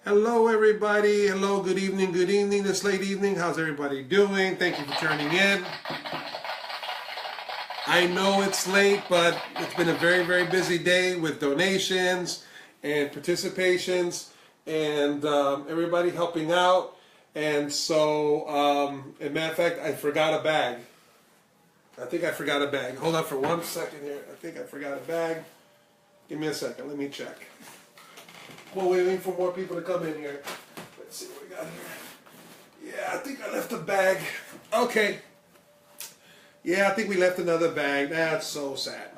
Hello everybody, hello, good evening, this late evening. How's everybody doing? Thank you for turning in. I know it's late, but it's been a very, very busy day with donations and participations and everybody helping out. And so, as a matter of fact, I forgot a bag. I think I forgot a bag. Hold on for 1 second here. I think I forgot a bag. Give me a second, let me check. We're waiting for more people to come in here. Let's see what we got here. Yeah, I think I left a bag. Okay. Yeah, I think we left another bag. That's so sad.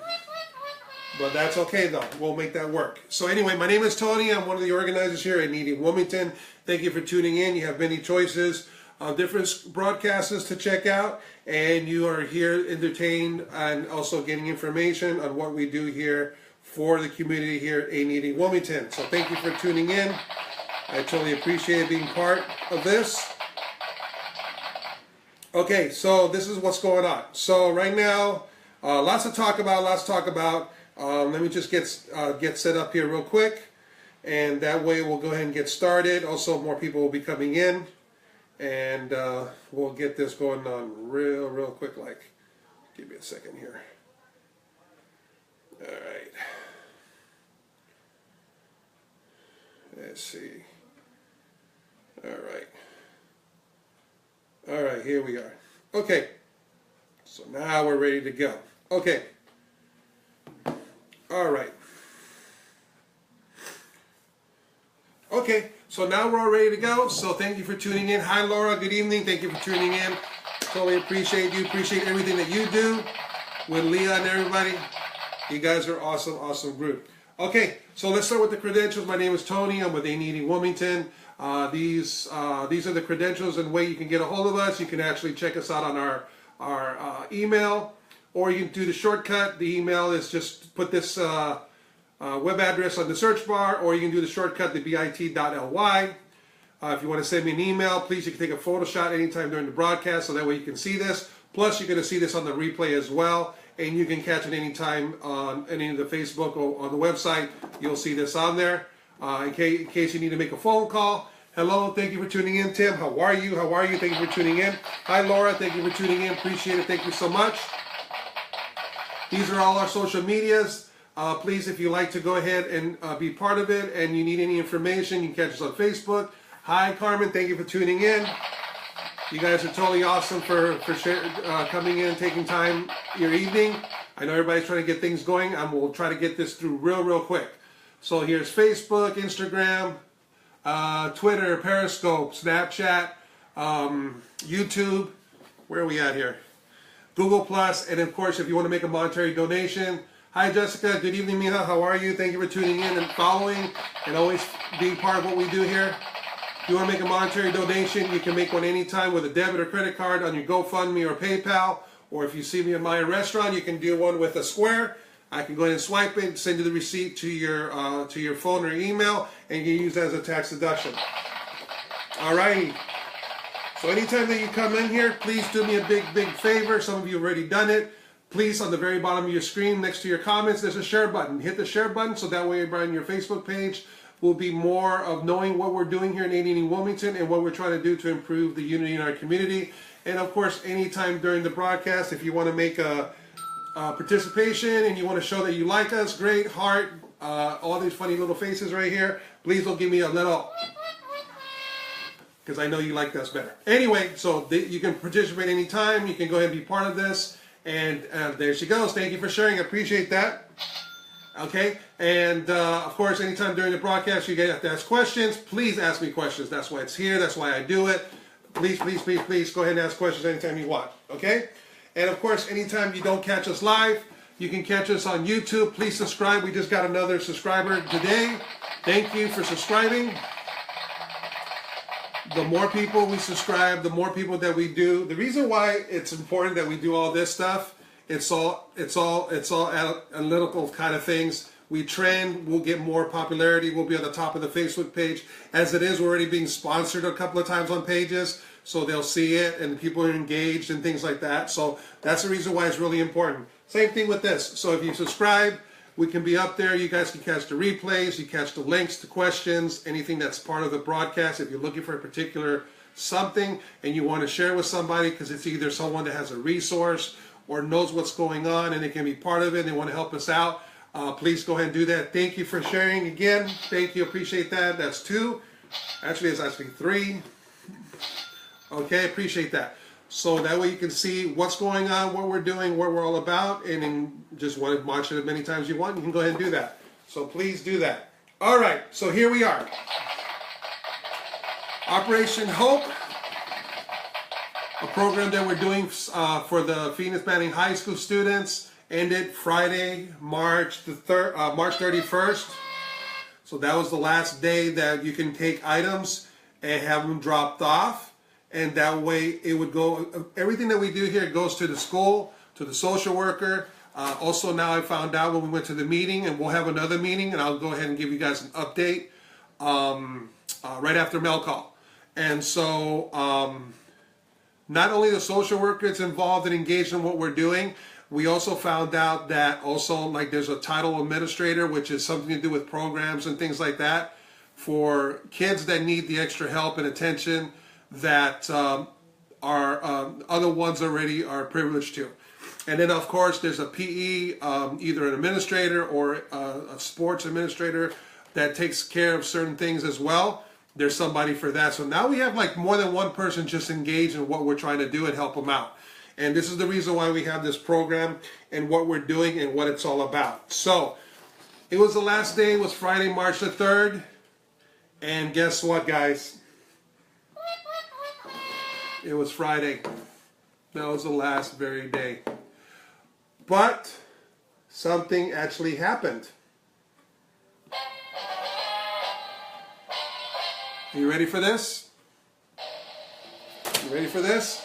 But that's okay though. We'll make that work. So anyway, my name is Tony. I'm one of the organizers here at Hygiene Wilmington. Thank you for tuning in. You have many choices of different broadcasters to check out. And you are here entertained and also getting information on what we do here for the community here at Hygiene Wilmington. So thank you for tuning in. I totally appreciate being part of this. Okay, so this is what's going on. So right now, lots to talk about. Let me just get set up here real quick, and that way we'll go ahead and get started. Also, more people will be coming in, and we'll get this going on real quick. Like, give me a second here. All right. Let's see. All right, here we are. Okay. So now we're ready to go. Okay. All right. Okay, so now we're all ready to go. So thank you for tuning in. Hi, Laura. Good evening. Thank you for tuning in. Totally appreciate you. Appreciate everything that you do with Leah and everybody. You guys are awesome, awesome group. Okay, so let's start with the credentials. My name is Tony. I'm with Hygiene Wilmington. These are the credentials and way you can get a hold of us. You can actually check us out on our email, or you can do the shortcut. The email is just put this web address on the search bar, or you can do the shortcut, the bit.ly. If you want to send me an email, please, you can take a photo shot anytime during the broadcast, so that way you can see this. Plus, you're going to see this on the replay as well. And you can catch it anytime on any of the Facebook or on the website. You'll see this on there. In case you need to make a phone call. Hello, thank you for tuning in. Tim, how are you? Thank you for tuning in. Hi, Laura, thank you for tuning in. Appreciate it. Thank you so much. These are all our social medias. Please, if you like to go ahead and be part of it and you need any information, you can catch us on Facebook. Hi, Carmen, thank you for tuning in. You guys are totally awesome for coming in, taking time your evening. I know everybody's trying to get things going. We'll try to get this through real quick. So here's Facebook, Instagram, Twitter, Periscope, Snapchat, YouTube. Where are we at here? Google Plus, and of course, if you want to make a monetary donation. Hi, Jessica. Good evening, Miha. How are you? Thank you for tuning in and following, and always being part of what we do here. If you want to make a monetary donation, you can make one anytime with a debit or credit card on your GoFundMe or PayPal. Or if you see me in my restaurant, you can do one with a Square. I can go ahead and swipe it, send you the receipt to your phone or email, and you can use that as a tax deduction. Alrighty. So anytime that you come in here, please do me a big favor. Some of you have already done it. Please, on the very bottom of your screen, next to your comments, there's a share button. Hit the share button so that way everybody on your Facebook page will be more of knowing what we're doing here in Hygiene Wilmington and what we're trying to do to improve the unity in our community. And of course, anytime during the broadcast, if you want to make a participation and you want to show that you like us, great, heart, all these funny little faces right here, please don't give me a little, because I know you like us better. Anyway, so you can participate anytime. You can go ahead and be part of this. And there she goes. Thank you for sharing. I appreciate that. Okay, and of course, anytime during the broadcast you get to ask questions, please ask me questions. That's why it's here. That's why I do it. Please go ahead and ask questions anytime you want. Okay, and of course, anytime you don't catch us live, you can catch us on YouTube. Please subscribe. We just got another subscriber today. Thank you for subscribing. The more people we subscribe, the more people that we do. The reason why it's important that we do all this stuff, it's all analytical kind of things. We trend, we'll get more popularity, we'll be on the top of the Facebook page. As it is, we're already being sponsored a couple of times on pages, so they'll see it and people are engaged and things like that. So that's the reason why it's really important. Same thing with this. So if you subscribe, we can be up there. You guys can catch the replays, you catch the links to questions, anything that's part of the broadcast. If you're looking for a particular something and you want to share with somebody because it's either someone that has a resource or knows what's going on and they can be part of it and they want to help us out, please go ahead and do that. Thank you for sharing again. Thank you. Appreciate that. That's 2. Actually, it's actually 3. Okay, appreciate that. So that way you can see what's going on, what we're doing, what we're all about, and then just want to watch it as many times as you want. You can go ahead and do that. So please do that. All right, so here we are. Operation Hope, a program that we're doing for the Phoenix Manning High School students, ended Friday, March 31st. So that was the last day that you can take items and have them dropped off. And that way it would go, everything that we do here goes to the school, to the social worker. Also now I found out when we went to the meeting, and we'll have another meeting, and I'll go ahead and give you guys an update right after mail call. And so not only the social worker is involved and engaged in what we're doing, we also found out that also like there's a title administrator, which is something to do with programs and things like that for kids that need the extra help and attention that other ones already are privileged to. And then of course there's a PE, either an administrator or a sports administrator that takes care of certain things as well. There's somebody for that. So now we have like more than one person just engaged in what we're trying to do and help them out. And this is the reason why we have this program and what we're doing and what it's all about. So it was the last day, it was Friday, March the 3rd. And guess what, guys? It was Friday. That was the last very day. But something actually happened. Are you ready for this? You ready for this?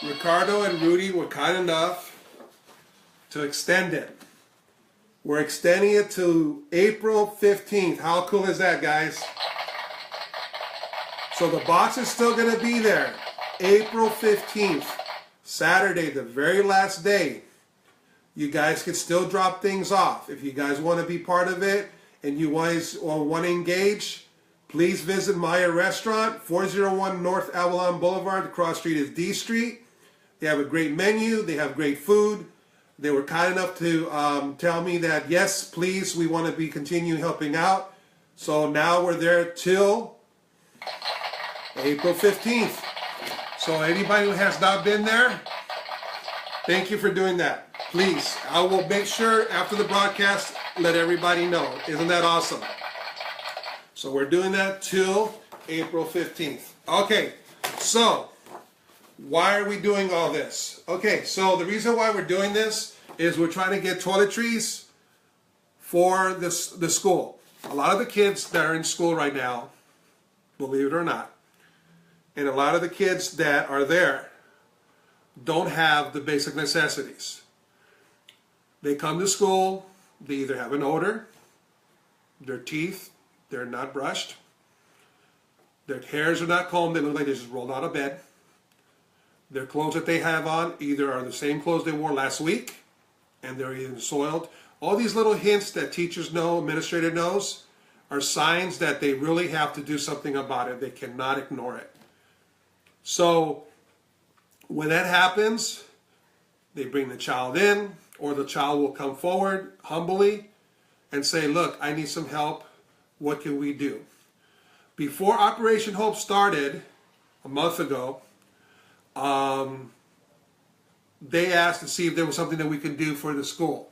Ricardo and Rudy were kind enough to extend it. We're extending it to April 15th. How cool is that, guys? So the box is still going to be there. April 15th, Saturday, the very last day. You guys can still drop things off. If you guys want to be part of it and you guys want to engage, please visit Maya Restaurant, 401 North Avalon Boulevard. The cross street is D Street. They have a great menu. They have great food. They were kind enough to tell me that, yes, please, we want to be continue helping out. So now we're there till April 15th. So anybody who has not been there, thank you for doing that. Please, I will make sure after the broadcast, let everybody know. Isn't that awesome? So we're doing that till April 15th. Okay, so why are we doing all this? Okay, so the reason why we're doing this is we're trying to get toiletries for the school. A lot of the kids that are in school right now, believe it or not, and a lot of the kids that are there don't have the basic necessities. They come to school, they either have an odor, their teeth, they're not brushed, their hairs are not combed, they look like they just rolled out of bed. Their clothes that they have on either are the same clothes they wore last week, and they're even soiled. All these little hints that teachers know, administrator knows, are signs that they really have to do something about it. They cannot ignore it. So when that happens, they bring the child in, or the child will come forward humbly and say, look, I need some help. What can we do? Before Operation Hope started a month ago, they asked to see if there was something that we could do for the school.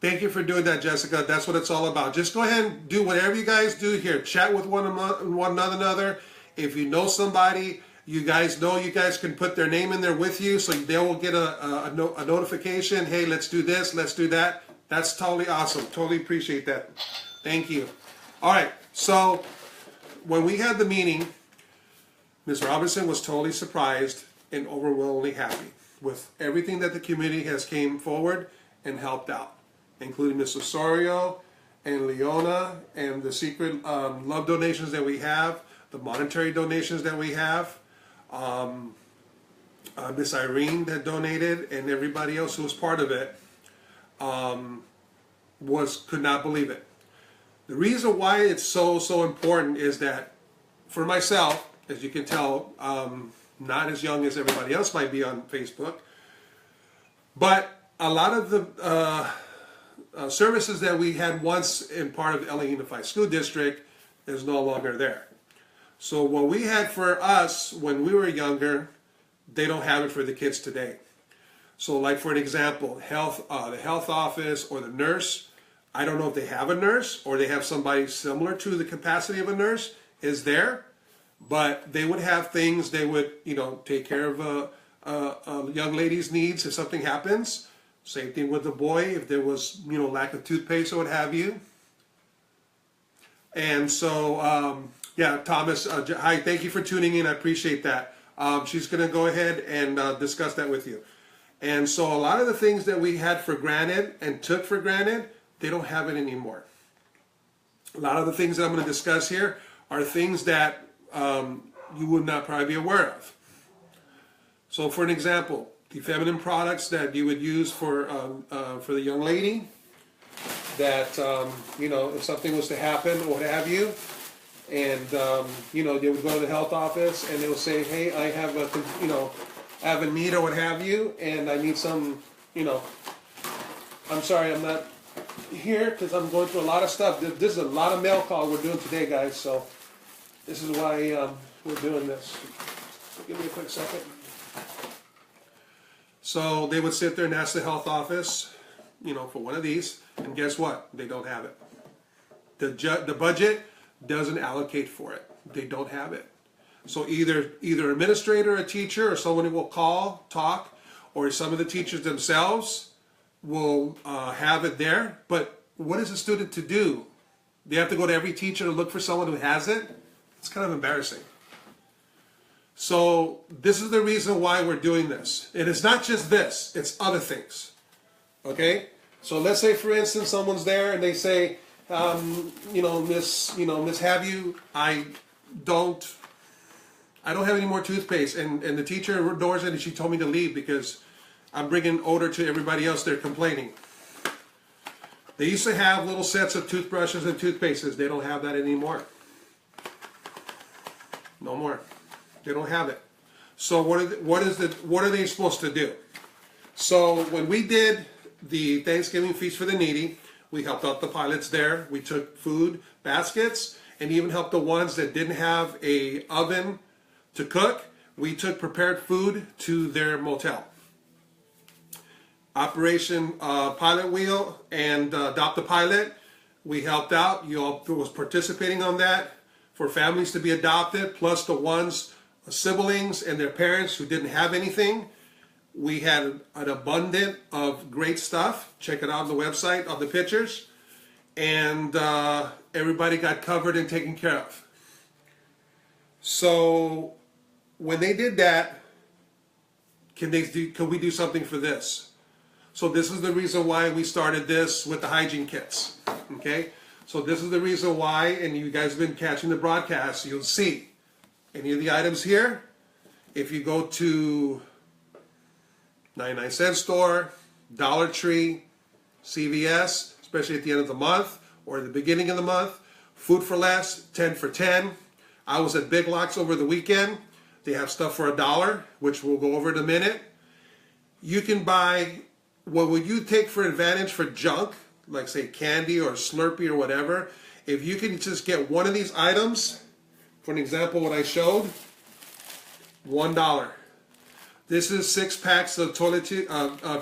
Thank you for doing that, Jessica. That's what it's all about. Just go ahead and do whatever you guys do here. Chat with one another. If you know somebody, you guys know you guys can put their name in there with you, so they will get a notification. Hey, let's do this, let's do that. That's totally awesome. Totally appreciate that. Thank you. All right, so when we had the meeting, Ms. Robinson was totally surprised and overwhelmingly happy with everything that the community has came forward and helped out, including Ms. Osorio and Leona and the secret love donations that we have, the monetary donations that we have. Miss Irene that donated, and everybody else who was part of it could not believe it. The reason why it's so important is that for myself, as you can tell, not as young as everybody else might be on Facebook, but a lot of the services that we had once in part of the LA Unified School District is no longer there. So what we had for us when we were younger, they don't have it for the kids today. So like for an example, the health office or the nurse, I don't know if they have a nurse or they have somebody similar to the capacity of a nurse is there, but they would have things, they would, take care of a young lady's needs if something happens. Same thing with the boy, if there was, lack of toothpaste or what have you. And so, yeah, Thomas, hi, thank you for tuning in. I appreciate that. She's going to go ahead and discuss that with you. And so a lot of the things that we had for granted and took for granted, they don't have it anymore. A lot of the things that I'm going to discuss here are things that you would not probably be aware of. So for an example, the feminine products that you would use for the young lady, that, if something was to happen or what have you, and, they would go to the health office and they would say, hey, I have a need or what have you, and I need some, I'm sorry, I'm not here because I'm going through a lot of stuff. This is a lot of mail call we're doing today, guys, so this is why we're doing this. Give me a quick second. So they would sit there and ask the health office, for one of these, and guess what? They don't have it. The budget doesn't allocate for it. They don't have it. So either administrator, a teacher, or someone who will talk, or some of the teachers themselves will have it there. But what is a student to do? They have to go to every teacher to look for someone who has it? It's kind of embarrassing. So this is the reason why we're doing this. And it's not just this, it's other things. Okay? So let's say, for instance, someone's there and they say, Miss Have you, I don't have any more toothpaste. And the teacher ignores it and she told me to leave because I'm bringing odor to everybody else. They're complaining. They used to have little sets of toothbrushes and toothpastes. They don't have that anymore. No more. They don't have it. So what are they supposed to do? So when we did the Thanksgiving Feast for the Needy, we helped out the pilots there. We took food baskets and even helped the ones that didn't have a oven to cook. We took prepared food to their motel. Operation Pilot Wheel and Adopt a Pilot, we helped out. You all was participating on that for families to be adopted, plus the ones, siblings and their parents who didn't have anything. We had an abundance of great stuff. Check it out on the website, on the pictures. And everybody got covered and taken care of. So when they did that, can we do something for this? So this is the reason why we started this with the Hygiene Kits. Okay? So this is the reason why, and you guys have been catching the broadcast, you'll see any of the items here. If you go to 99-cent store, Dollar Tree, CVS, especially at the end of the month or the beginning of the month, Food for Less, 10 for 10. I was at Big Lots over the weekend. They have stuff for $1, which we'll go over in a minute. You can buy, what would you take for advantage for junk, like say candy or Slurpee or whatever, if you can just get one of these items, for an example what I showed, $1. This is 6 packs of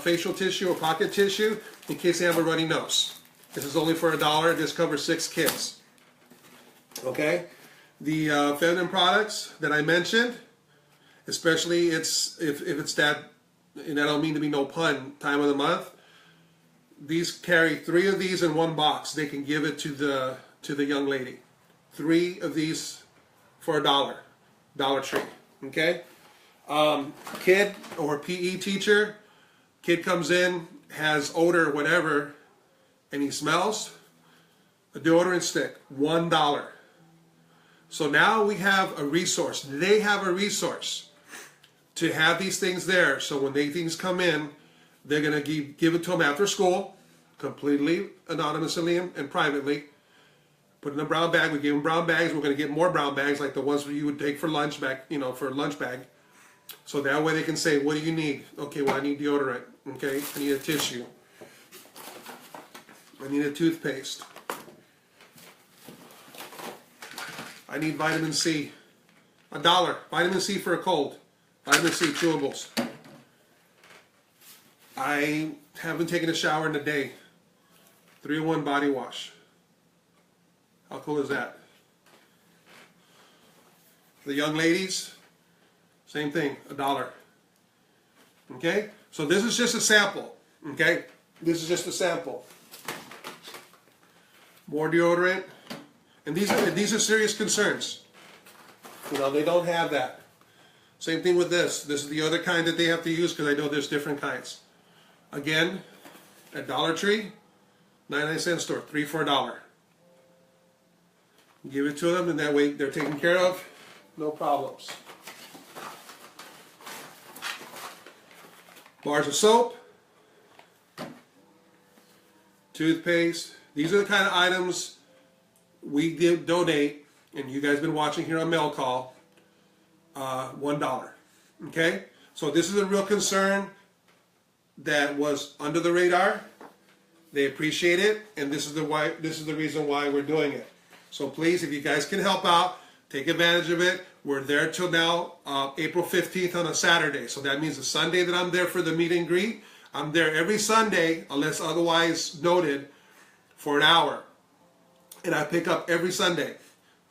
facial tissue or pocket tissue in case they have a runny nose. This is only for $1. This covers 6 kids. Okay? The feminine products that I mentioned, especially if it's that, and I don't mean to be no pun, time of the month, these carry 3 of these in one box. They can give it to the young lady. 3 of these for $1. Dollar Tree. Okay? Kid or PE teacher, kid comes in, has odor or whatever, and he smells, a deodorant stick, $1. So now we have a resource. They have a resource to have these things there, so when things come in, they're going to give it to them after school, completely anonymously and privately. Put in a brown bag. We give them brown bags. We're going to get more brown bags like the ones you would take for lunch back, for lunch bag. So that way they can say, what do you need? Okay, well, I need deodorant. Okay, I need a tissue. I need a toothpaste. I need vitamin C. $1. Vitamin C for a cold. Vitamin C chewables. I haven't taken a shower in a day. 3-in-1 body wash. How cool is that? The young ladies, same thing, $1. Okay? So this is just a sample. Okay? This is just a sample. More deodorant. And these are serious concerns. They don't have that. Same thing with this. This is the other kind that they have to use because I know there's different kinds. Again, at Dollar Tree, 99-cent store, 3 for $1. Give it to them, and that way they're taken care of. No problems. Bars of soap, toothpaste. These are the kind of items we donate, and you guys have been watching here on Mail Call, $1. Okay? So this is a real concern that was under the radar. They appreciate it, and this is the reason why we're doing it. So please, if you guys can help out, take advantage of it. We're there till now, April 15th on a Saturday. So that means the Sunday that I'm there for the meet and greet. I'm there every Sunday, unless otherwise noted, for an hour. And I pick up every Sunday.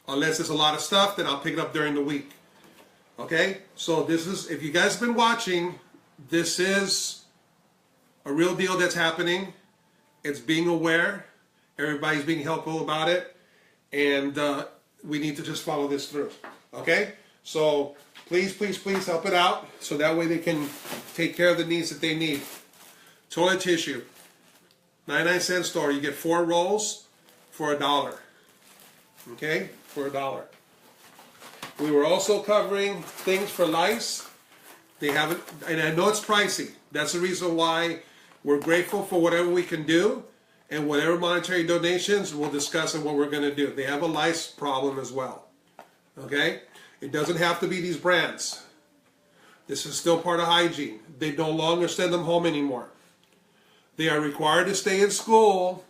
Unless there's a lot of stuff, then I'll pick it up during the week. Okay? So this is, if you guys have been watching, this is a real deal that's happening. It's being aware. Everybody's being helpful about it. And we need to just follow this through. Okay? So please, please, please help it out so that way they can take care of the needs that they need. Toilet tissue. 99-cent store. You get 4 rolls for $1. Okay? For $1. We were also covering things for lice. They haven't, and I know it's pricey. That's the reason why we're grateful for whatever we can do. And whatever monetary donations, we'll discuss and what we're going to do. They have a lice problem as well. Okay? It doesn't have to be these brands. This is still part of hygiene. They no longer send them home anymore. They are required to stay in school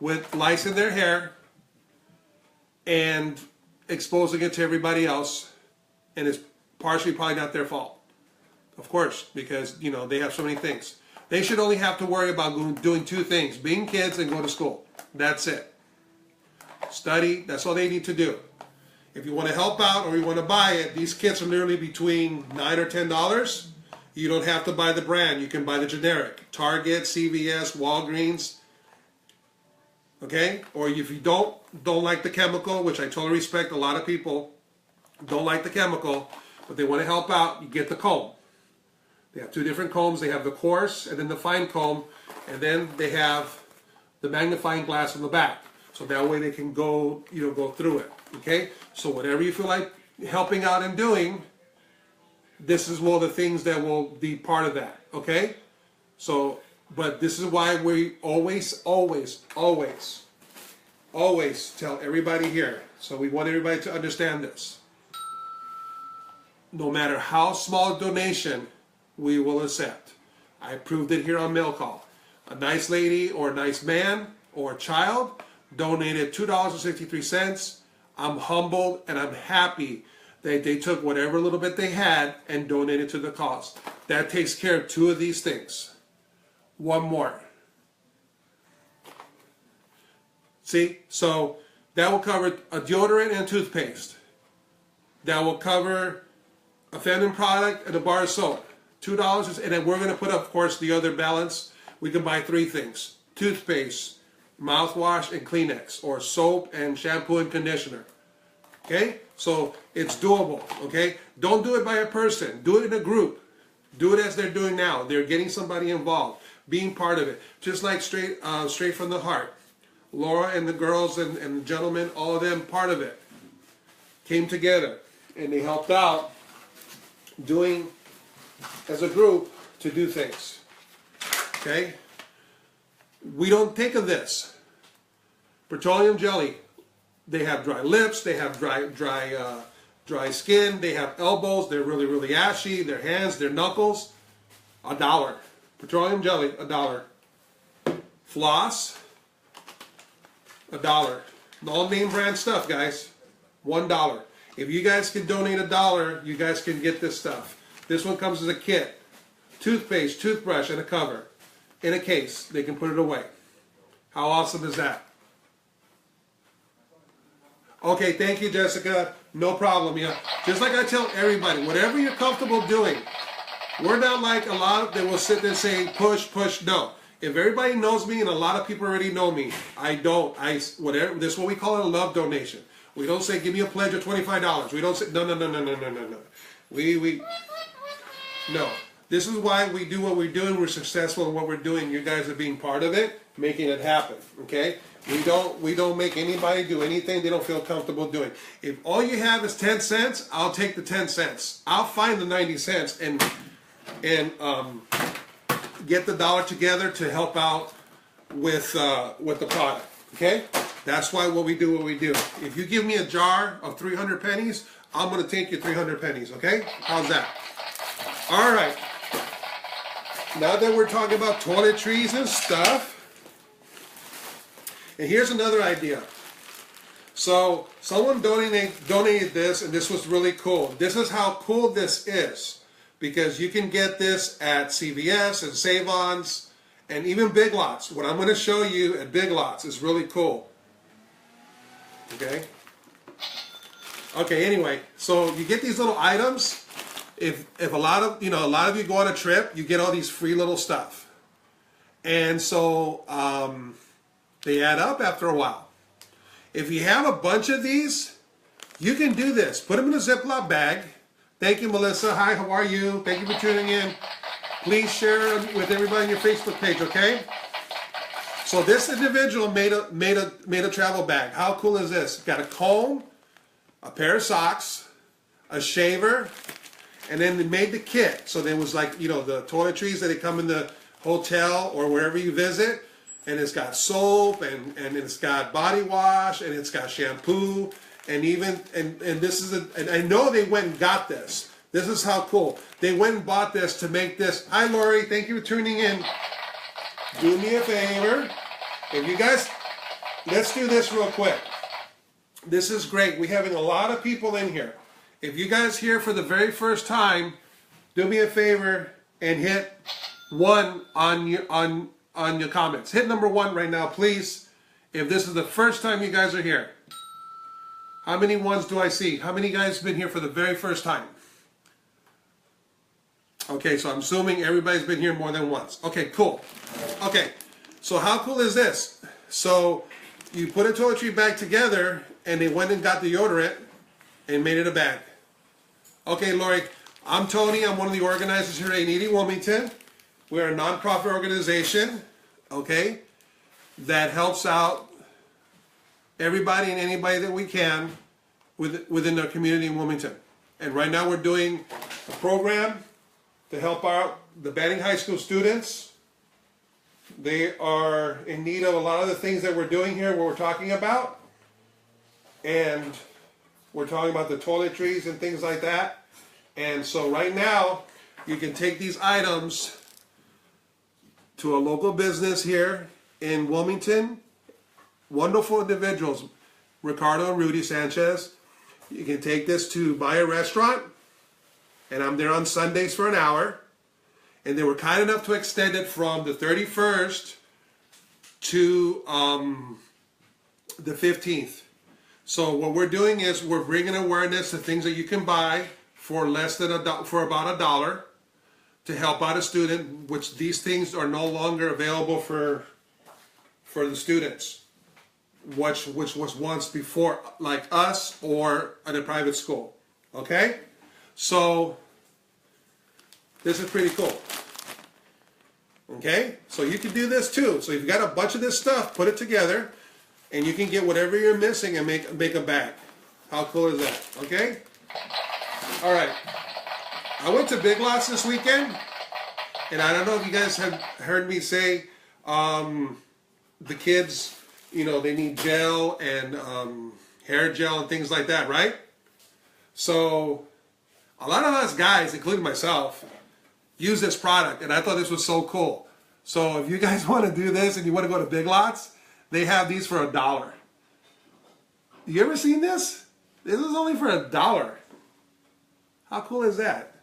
with lice in their hair and exposing it to everybody else. And it's partially probably not their fault. Of course, because, they have so many things. They should only have to worry about doing 2 things. Being kids and go to school. That's it. Study. That's all they need to do. If you want to help out or you want to buy it, these kits are literally between $9 or $10. You don't have to buy the brand. You can buy the generic. Target, CVS, Walgreens. Okay? Or if you don't like the chemical, which I totally respect, a lot of people don't like the chemical, but they want to help out, you get the comb. They have 2 different combs. They have the coarse and then the fine comb, and then they have the magnifying glass in the back. So that way they can go through it. Okay? So whatever you feel like helping out and doing, this is one of the things that will be part of that. Okay? So, but this is why we always tell everybody here. So we want everybody to understand this. No matter how small a donation, we will accept. I proved it here on Mail Call. A nice lady or a nice man or a child donated $2.63. I'm humbled and I'm happy that they took whatever little bit they had and donated to the cause. That takes care of 2 of these things. One more. See? So that will cover a deodorant and toothpaste. That will cover a feminine product and a bar of soap. $2, and then we're going to put up, of course, the other balance. We can buy 3 things. Toothpaste, mouthwash, and Kleenex, or soap and shampoo and conditioner. Okay? So it's doable. Okay? Don't do it by a person. Do it in a group. Do it as they're doing now. They're getting somebody involved, being part of it. Just like straight from the heart. Laura and the girls and the gentlemen, all of them, part of it, came together. And they helped out doing as a group to do things. Okay? We don't think of this. Petroleum jelly, they have dry lips, they have dry skin, they have elbows, they're really, really ashy, their hands, their knuckles. $1. Petroleum jelly, $1. Floss, $1. All name brand stuff, guys. $1. If you guys can donate $1, you guys can get this stuff. This one comes as a kit. Toothpaste, toothbrush, and a cover. In a case. They can put it away. How awesome is that? Okay, thank you, Jessica. No problem. Yeah, just like I tell everybody, whatever you're comfortable doing. We're not like a lot that will sit there saying push, push. No. If everybody knows me, and a lot of people already know me, I don't. Whatever. This is what we call it a love donation. We don't say give me a pledge of $25. We don't say no. No. This is why we do what we're doing. We're successful in what we're doing. You guys are being part of it, making it happen. Okay. We don't make anybody do anything they don't feel comfortable doing. If all you have is 10 cents, I'll take the 10 cents. I'll find the 90 cents and get the $1 together to help out with the product. Okay? That's why what we do. If you give me a jar of 300 pennies, I'm going to take you 300 pennies. Okay? How's that? All right. Now that we're talking about toiletries and stuff, and here's another idea. So someone donated this, and this was really cool. This is how cool this is, because you can get this at CVS and Save-Ons and even Big Lots. What I'm going to show you at Big Lots is really cool. Okay. Okay. Anyway, so you get these little items. If a lot of you go on a trip, you get all these free little stuff, and so they add up after a while. If you have a bunch of these, you can do this. Put them in a Ziploc bag. Thank you, Melissa. Hi, how are you? Thank you for tuning in. Please share with everybody on your Facebook page, okay? So this individual made a travel bag. How cool is this? Got a comb, a pair of socks, a shaver, and then they made the kit. So there was like, the toiletries that they come in the hotel or wherever you visit. And it's got soap, and it's got body wash, and it's got shampoo, and this is and I know they went and got this. This is how cool. They went and bought this to make this. Hi, Lori. Thank you for tuning in. Do me a favor. If you guys, let's do this real quick. This is great. We're having a lot of people in here. If you guys here for the very first time, do me a favor and hit 1 on your comments. Hit number 1 right now, please. If this is the first time you guys are here. How many ones do I see? How many guys have been here for the very first time? Okay, so I'm assuming everybody's been here more than once. Okay, cool. Okay, so how cool is this? So you put a toiletry bag together, and they went and got deodorant and made it a bag. Okay, Lori, I'm Tony. I'm one of the organizers here at 80 Wilmington. We're a nonprofit organization, okay, that helps out everybody and anybody that we can within our community in Wilmington. And right now we're doing a program to help out the Banning High School students. They are in need of a lot of the things that we're doing here, what we're talking about. And we're talking about the toiletries and things like that. And so right now, you can take these items to a local business here in Wilmington. Wonderful individuals, Ricardo and Rudy Sanchez. You can take this to buy a restaurant, and I'm there on Sundays for an hour. And they were kind enough to extend it from the 31st to the 15th. So what we're doing is we're bringing awareness to things that you can buy for for about $1 to help out a student, which these things are no longer available for the students, which was once before, like us or at a private school. Okay, so this is pretty cool. Okay, so you can do this too. So if you've got a bunch of this stuff, put it together, and you can get whatever you're missing and make a bag. How cool is that? Okay. All right. I went to Big Lots this weekend, and I don't know if you guys have heard me say the kids, you know, they need gel and hair gel and things like that, right? So a lot of us guys, including myself, use this product, and I thought this was so cool. So if you guys want to do this and you want to go to Big Lots, they have these for $1. You ever seen this? This is only for $1. How cool is that?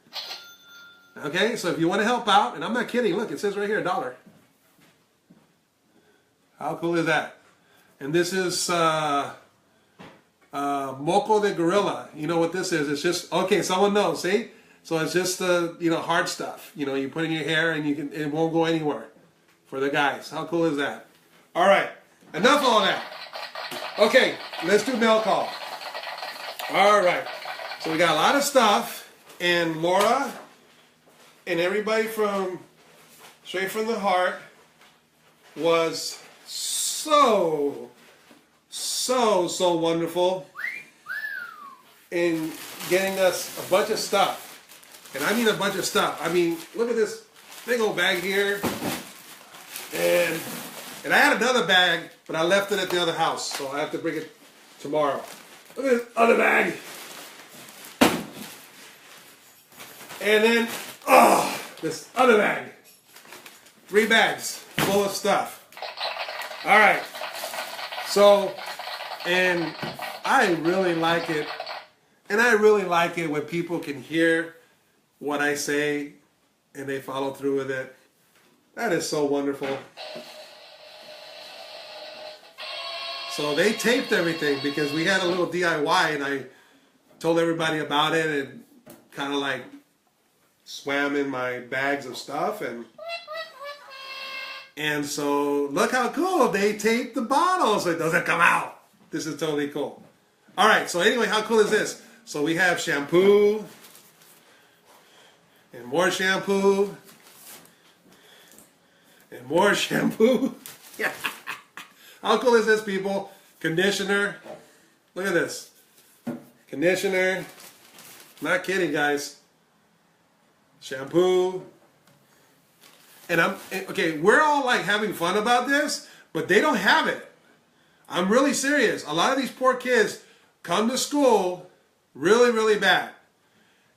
Okay, so if you want to help out, and I'm not kidding, look, it says right here $1. How cool is that? And this is Moco de Gorilla. You know what this is? It's just, okay, someone knows, see? So it's just the, you know, hard stuff. You know, you put in your hair and you can, it won't go anywhere for the guys. How cool is that? All right, enough of all that. Okay, let's do mail call. All right, so we got a lot of stuff, and Laura and everybody from Straight from the Heart was so wonderful in getting us a bunch of stuff. And I mean a bunch of stuff. I mean, look at this big old bag here. And I had another bag, but I left it at the other house, so I have to bring it tomorrow. Look at this other bag. And then, oh, this other bag. 3 bags full of stuff. All right. So, and I really like it. And I really like it when people can hear what I say and they follow through with it. That is so wonderful. So they taped everything because we had a little DIY, and I told everybody about it and kind of like swam in my bags of stuff, and so look how cool they taped the bottle so it doesn't come out. This is totally cool. All right, so anyway, how cool is this? So we have shampoo and more shampoo and more shampoo. Yeah. How cool is this, people? Conditioner. Look at this. Conditioner. Not kidding, guys. Shampoo. And okay, we're all like having fun about this, but they don't have it. I'm really serious. A lot of these poor kids come to school really, really bad.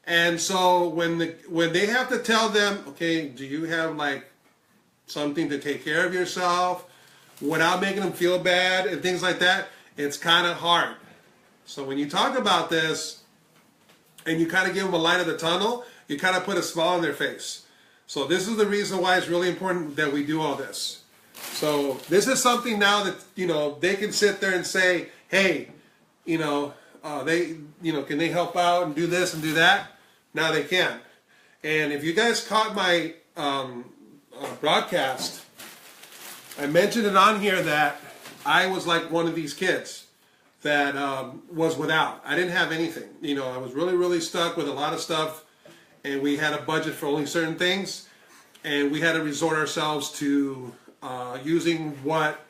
And so when they have to tell them, okay, do you have like something to take care of yourself without making them feel bad and things like that, it's kind of hard. So when you talk about this and you kind of give them a light of the tunnel, you kind of put a smile on their face. So this is the reason why it's really important that we do all this. So this is something now that, you know, they can sit there and say, hey, you know, can they help out and do this and do that? Now they can. And if you guys caught my broadcast, I mentioned it on here that I was like one of these kids that was without. I didn't have anything. You know, I was really, really stuck with a lot of stuff, and we had a budget for only certain things, and we had to resort ourselves to using what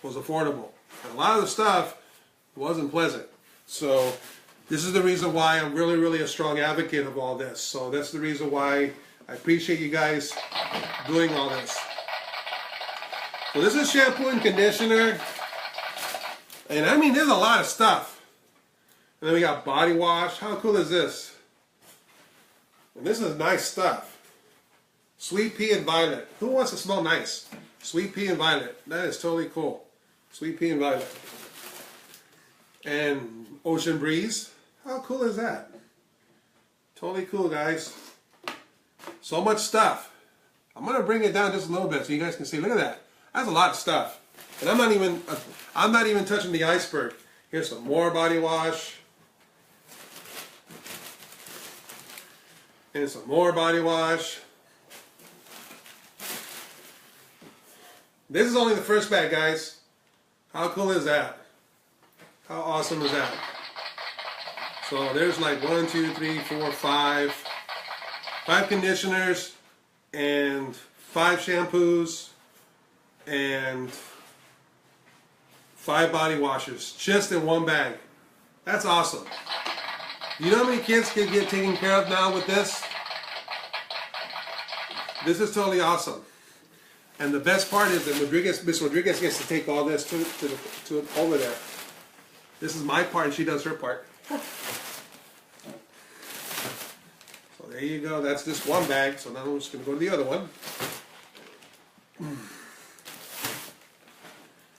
was affordable. And a lot of the stuff wasn't pleasant. So this is the reason why I'm really, really a strong advocate of all this. So that's the reason why I appreciate you guys doing all this. So this is shampoo and conditioner. And I mean, there's a lot of stuff. And then we got body wash. How cool is this? And this is nice stuff. Sweet pea and violet. Who wants to smell nice? Sweet pea and violet. That is totally cool. Sweet pea and violet. And ocean breeze. How cool is that? Totally cool, guys. So much stuff. I'm going to bring it down just a little bit so you guys can see. Look at that. That's a lot of stuff. And I'm not even touching the iceberg. Here's some more body wash. And some more body wash. This is only the first bag, guys. How cool is that? How awesome is that? So there's like 1, 2, 3, 4, 5 conditioners and 5 shampoos and 5 body washes just in one bag. That's awesome. You know how many kids can get taken care of now with this? This is totally awesome. And the best part is that Miss Rodriguez gets to take all this to over there. This is my part and she does her part. So there you go. That's just one bag. So now I'm just going to go to the other one.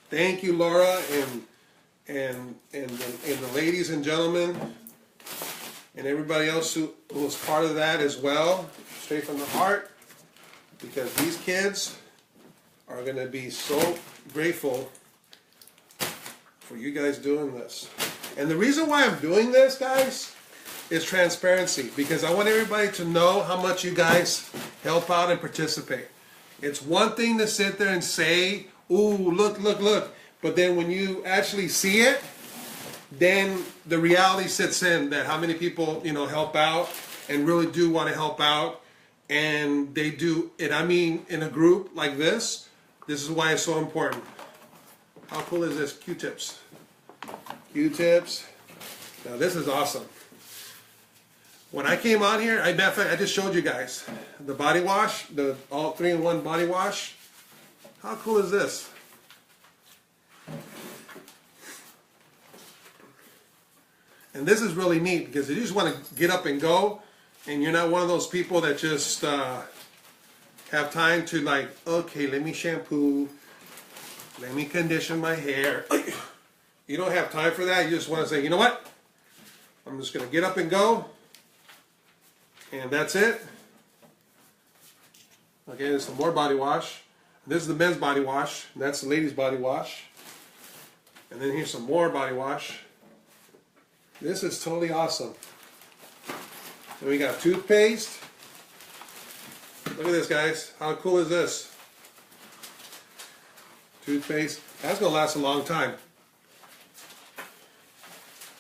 Thank you, Laura, and the ladies and gentlemen, and everybody else who was part of that as well, straight from the heart, because these kids are going to be so grateful for you guys doing this. And the reason why I'm doing this, guys, is transparency, because I want everybody to know how much you guys help out and participate. It's one thing to sit there and say, ooh, look, look, look. But then when you actually see it, then the reality sets in that how many people, you know, help out and really do want to help out. And they do it, I mean, in a group like this is why it's so important. How cool is this? Q-tips. Q-tips. Now this is awesome. When I came on here, I just showed you guys the body wash, the all 3-in-1 body wash. How cool is this? And this is really neat because if you just want to get up and go and you're not one of those people that just have time to like, okay, let me shampoo, let me condition my hair. You don't have time for that. You just want to say, you know what? I'm just going to get up and go. And that's it. Okay, there's some more body wash. This is the men's body wash. And that's the ladies' body wash. And then here's some more body wash. This is totally awesome. And we got toothpaste. Look at this, guys. How cool is this? Toothpaste. That's going to last a long time.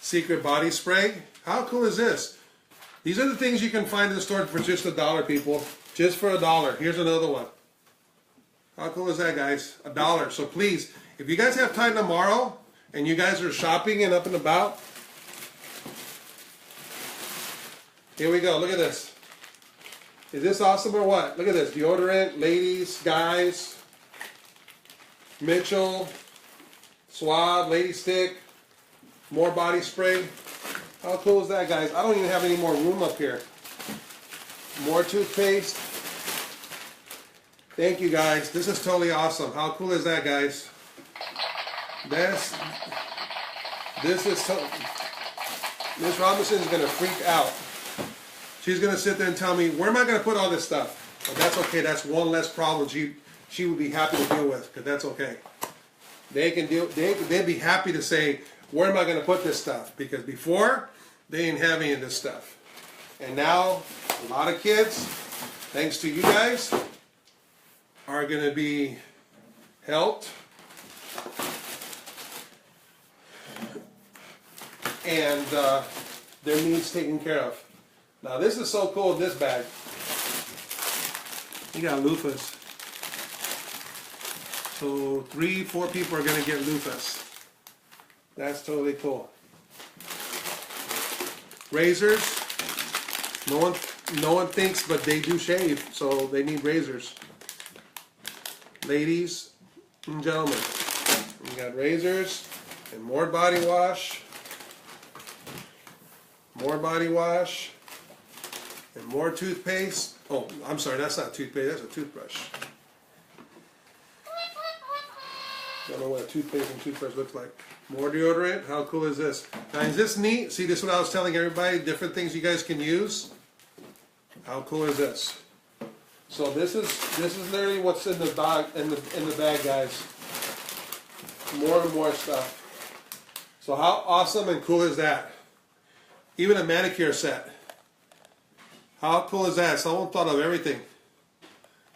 Secret body spray. How cool is this? These are the things you can find in the store for just $1, people. Just for $1. Here's another one. How cool is that, guys? $1. So please, if you guys have time tomorrow and you guys are shopping and up and about, here we go. Look at this. Is this awesome or what? Look at this. Deodorant, ladies, guys, Mitchell, Suave, Lady Stick, more body spray. How cool is that, guys? I don't even have any more room up here. More toothpaste. Thank you, guys. This is totally awesome. How cool is that, guys? This is Miss Robinson's gonna freak out. She's gonna sit there and tell me, where am I gonna put all this stuff? But that's okay. That's one less problem she would be happy to deal with, because that's okay. They can deal. They'd be happy to say, where am I gonna put this stuff? Because before they didn't have any of this stuff, and now a lot of kids, thanks to you guys, are gonna be helped. And their needs taken care of. Now this is so cool in this bag. You got loofahs. So 3-4 people are gonna get loofahs. That's totally cool. Razors. No one thinks, but they do shave, so they need razors. Ladies and gentlemen, we got razors and more body wash. More body wash and more toothpaste. Oh, I'm sorry, that's not toothpaste, that's a toothbrush. Don't know what a toothpaste and toothbrush looks like. More deodorant. How cool is this? Now, is this neat? See, this is what I was telling everybody, different things you guys can use. How cool is this? So this is literally what's in the bag, in the bag, guys. More and more stuff. So how awesome and cool is that? Even a manicure set. How cool is that? Someone thought of everything.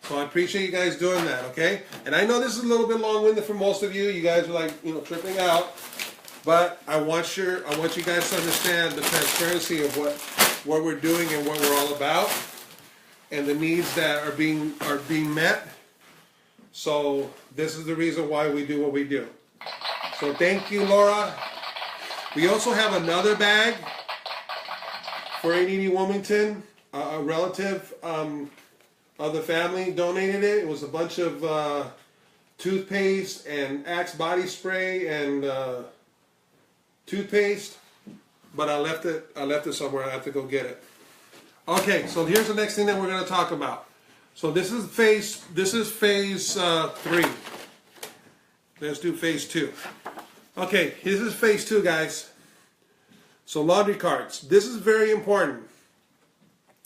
So I appreciate you guys doing that, okay? And I know this is a little bit long-winded for most of you. You guys are like, you know, tripping out. But I want you guys to understand the transparency of what we're doing and what we're all about, and the needs that are being met. So this is the reason why we do what we do. So thank you, Laura. We also have another bag for 880 Wilmington. A relative of the family donated it. It was a bunch of toothpaste and Axe body spray and toothpaste, but I left it somewhere. I have to go get it. Okay, so here's the next thing that we're going to talk about. So this is phase 3. Let's do phase 2. Okay, this is phase 2, guys. So laundry carts. This is very important.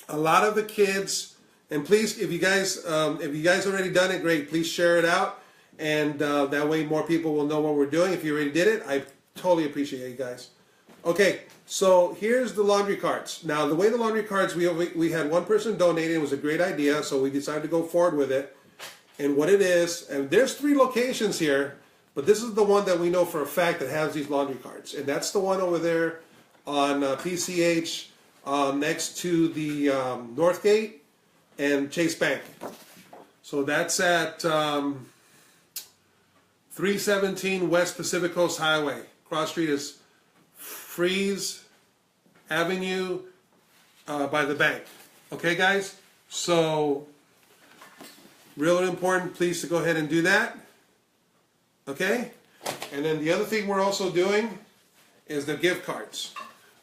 A lot of the kids, and please, if you guys already done it, great. Please share it out, and that way more people will know what we're doing. If you already did it, I totally appreciate you guys. Okay, so here's the laundry carts. Now, the way the laundry carts, we had one person donate. It was a great idea, so we decided to go forward with it. And what it is, and there's 3 locations here, but this is the one that we know for a fact that has these laundry carts, and that's the one over there on PCH next to the North Gate and Chase Bank. So that's at 317 West Pacific Coast Highway. Cross street is Freeze Avenue by the bank. Okay, guys? So, really important, please, to go ahead and do that. Okay? And then the other thing we're also doing is the gift cards.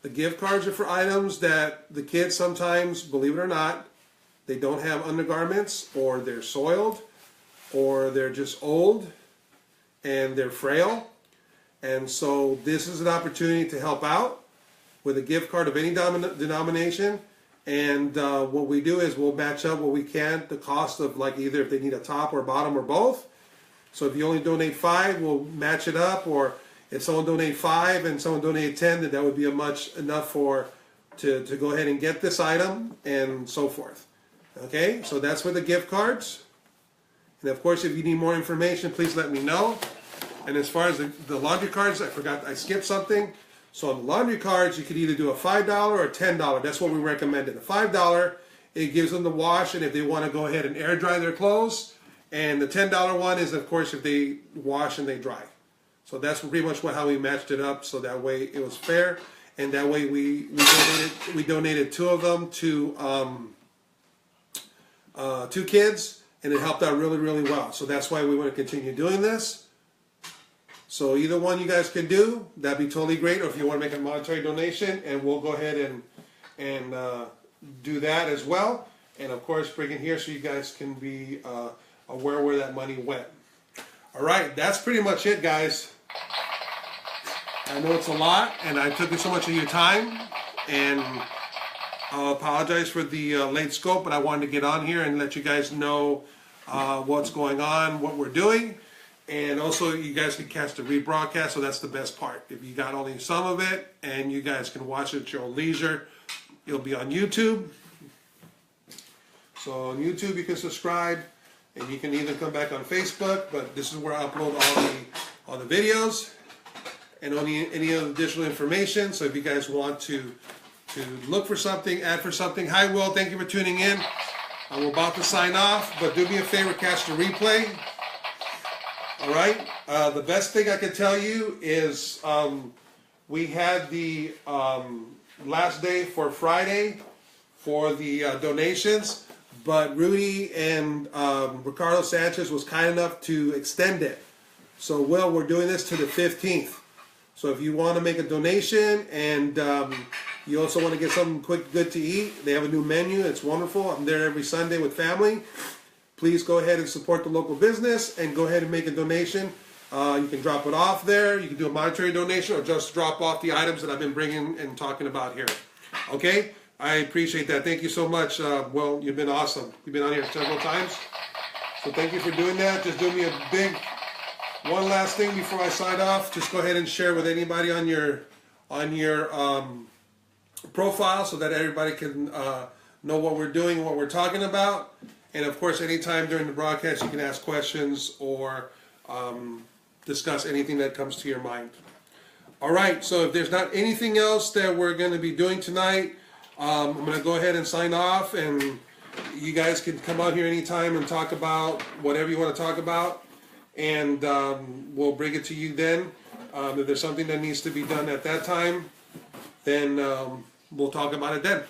The gift cards are for items that the kids sometimes, believe it or not, they don't have undergarments, or they're soiled, or they're just old, and they're frail. And so this is an opportunity to help out with a gift card of any denomination. And what we do is we'll match up what we can, the cost of, like, either if they need a top or bottom or both. So if you only donate 5, we'll match it up. Or if someone donate 5 and someone donate 10, then that would be enough to go ahead and get this item and so forth. Okay, so that's for the gift cards. And of course, if you need more information, please let me know. And as far as the laundry cards, I skipped something. So on the laundry cards, you could either do a $5 or a $10. That's what we recommended. A $5, it gives them the wash, and if they want to go ahead and air dry their clothes. And the $10 one is, of course, if they wash and they dry. So that's pretty much how we matched it up, so that way it was fair. And that way we donated 2 of them to 2 kids, and it helped out really, really well. So that's why we want to continue doing this. So either one you guys can do, that'd be totally great. Or if you want to make a monetary donation, and we'll go ahead and do that as well. And of course, bring it here so you guys can be aware where that money went. All right, that's pretty much it, guys. I know it's a lot, and I took so much of your time, and I'll apologize for the late scope, but I wanted to get on here and let you guys know what's going on, what we're doing. And also, you guys can catch the rebroadcast, so that's the best part. If you got only some of it, and you guys can watch it at your own leisure, it'll be on YouTube. So on YouTube, you can subscribe, and you can even come back on Facebook. But this is where I upload all the videos and any other additional information. So if you guys want to look for something, add for something. Hi, Will. Thank you for tuning in. I'm about to sign off, but do me a favor, catch the replay. All right. The best thing I can tell you is we had the last day for Friday for the donations, but Rudy and Ricardo Sanchez was kind enough to extend it. So, Will, we're doing this to the 15th. So if you want to make a donation and you also want to get something quick, good to eat, they have a new menu. It's wonderful. I'm there every Sunday with family. Please go ahead and support the local business and go ahead and make a donation. You can drop it off there. You can do a monetary donation or just drop off the items that I've been bringing and talking about here. Okay? I appreciate that. Thank you so much. Well, you've been awesome. You've been on here several times. So thank you for doing that. Just do me a big one last thing before I sign off. Just go ahead and share with anybody on your profile so that everybody can know what we're doing and what we're talking about. And of course, anytime during the broadcast, you can ask questions or discuss anything that comes to your mind. All right, so if there's not anything else that we're going to be doing tonight, I'm going to go ahead and sign off, and you guys can come out here anytime and talk about whatever you want to talk about, and we'll bring it to you then. If there's something that needs to be done at that time, then we'll talk about it then.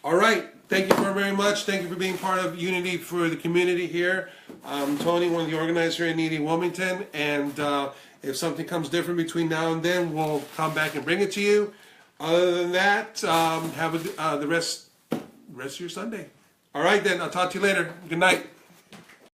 All right. Thank you very much. Thank you for being part of Unity for the community here. I'm Tony, one of the organizers here in Needy, Wilmington. And if something comes different between now and then, we'll come back and bring it to you. Other than that, have the rest of your Sunday. All right, then. I'll talk to you later. Good night.